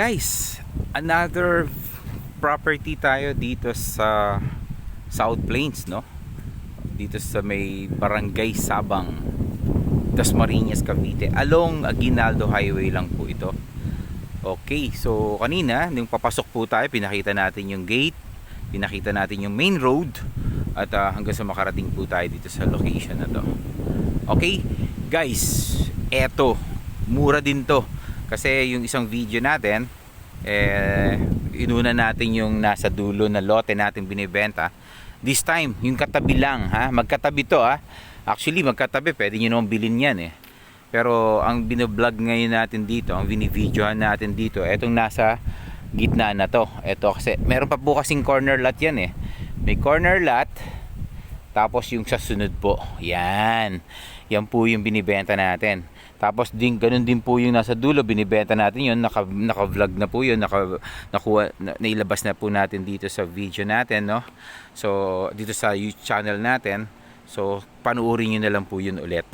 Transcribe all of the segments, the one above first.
Guys, another property tayo dito sa South Plains, no? Dito sa may Barangay Sabang, Dasmariñas, Cavite. Along Aguinaldo Highway lang po ito. Okay, so kanina nung papasok po tayo, pinakita natin yung gate, pinakita natin yung main road, at hanggang sa makarating po tayo dito sa location na to. Okay, guys, eto, mura din to. Kasi yung isang video natin, inuna natin yung nasa dulo na lote natin binibenta. This time, yung katabi lang, ha? Magkatabi to, ha? Actually, magkatabi, pwede nyo naman bilhin yan, eh. Pero ang binoblog ngayon natin dito, ang binivideohan natin dito, etong nasa gitna na to. Eto kasi, meron pa po kasing corner lot yan, eh. May corner lot, tapos yung sa sunod po, yan. Yan po yung binibenta natin. Tapos ganun din po yung nasa dulo, binibenta natin yun, naka-vlog na po yun, nailabas na po natin dito sa video natin, no? So, dito sa YouTube channel natin. So, panuorin nyo na lang po yun ulit.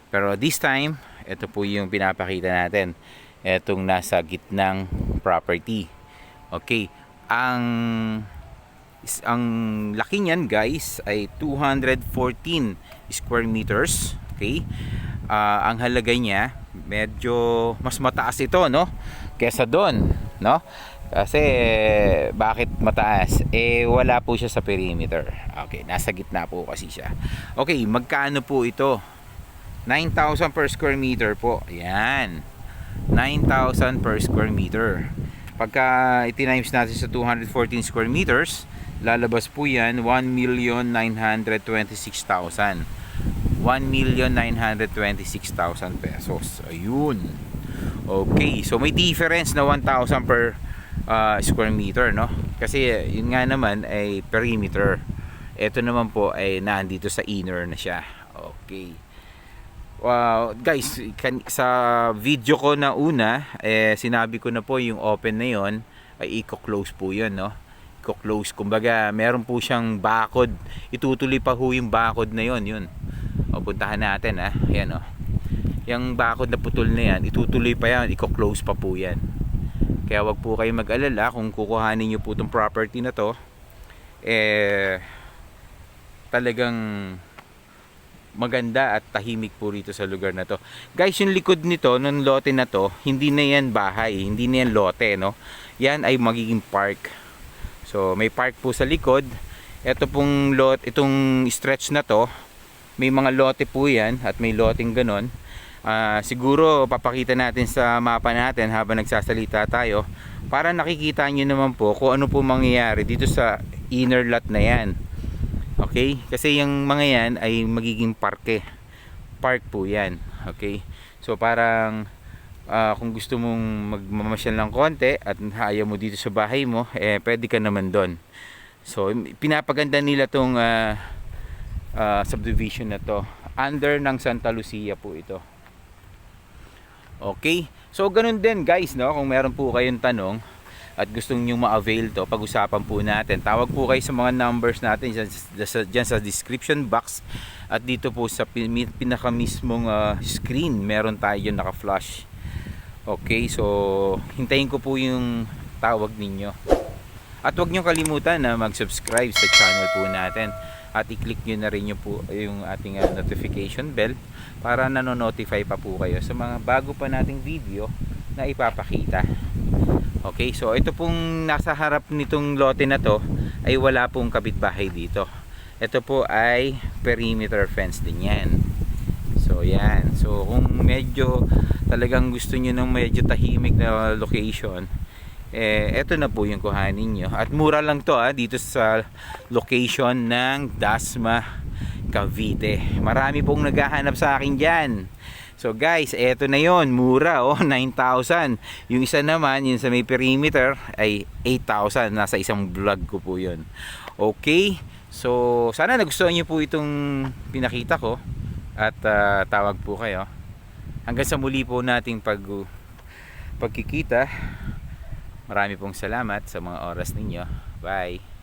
Pero this time, ito po yung pinapakita natin. Itong nasa gitnang property. Okay. Ang laki niyan, guys, ay 214 square meters. Okay. Ang halaga niya medyo mas mataas ito, no, kesa doon, no? Kasi bakit mataas? Wala po siya sa perimeter. Okay, nasa gitna po kasi siya. Okay, magkano po ito? 9,000 per square meter po. Ayan, 9,000 per square meter. Pagka itinimes natin sa 214 square meters, lalabas po yan 1,926,000. 1,926,000 pesos. Ayun. Okay, so may difference na 1,000 per square meter, no? Kasi yun nga naman ay perimeter. Ito naman po ay nandito sa inner na siya. Okay. Wow, guys, sa video ko na una, sinabi ko na po yung open na yon ay i-close po yun, no? I-close. Kumbaga, meron po siyang bakod. Itutuloy pa ho yung bakod na yon, yun. O, puntahan natin, ha. Ayan, o. Yung bakod na putol na yan, itutuloy pa yan, i-close pa po yan. Kaya wag po kayo mag-alala kung kukuhanin nyo po itong property na to, talagang maganda at tahimik po rito sa lugar na to. Guys, yung likod nito, nung lote na to, hindi na yan bahay, hindi na yan lote, no? Yan ay magiging park. So, may park po sa likod. Ito pong lot, itong stretch na to, may mga lote po yan at may loteng ganon. Siguro papakita natin sa mapa natin habang nagsasalita tayo para nakikita nyo naman po kung ano po mangyayari dito sa inner lot na yan. Okay? Kasi yung mga yan ay magiging parke. Park po yan. Okay? So parang kung gusto mong magmamasyal ng konti at ayaw mo dito sa bahay mo, pwede ka naman doon. So pinapaganda nila tong subdivision na to. Under ng Santa Lucia po ito. Okay? So ganun din, guys, no? Kung meron po kayong tanong at gustong nyo ma-avail to, pag-usapan po natin. Tawag po kayo sa mga numbers natin dyan sa description box. At dito po sa pinakamismong screen, meron tayo yung naka-flash. Okay? So hintayin ko po yung tawag ninyo. At huwag nyo kalimutan na mag-subscribe sa channel po natin. At i-click nyo na rin yung ating notification bell para nano-notify pa po kayo sa mga bago pa nating video na ipapakita. Okay, so ito pong nasa harap nitong lote na to ay wala pong kapitbahay dito. Ito po ay perimeter fence din yan. So yan, so kung medyo talagang gusto nyo ng medyo tahimik na location, eto na po yung kuhanin nyo. At mura lang to, dito sa location ng Dasma, Cavite. Marami pong naghahanap sa akin dyan. So guys, eto na yon, mura, 9,000. Yung isa naman, yung sa may perimeter ay 8,000. Nasa isang vlog ko po yun. Okay, so sana nagustuhan nyo po itong pinakita ko. At tawag po kayo. Hanggang sa muli po nating pagkikita. Marami pong salamat sa mga oras ninyo. Bye!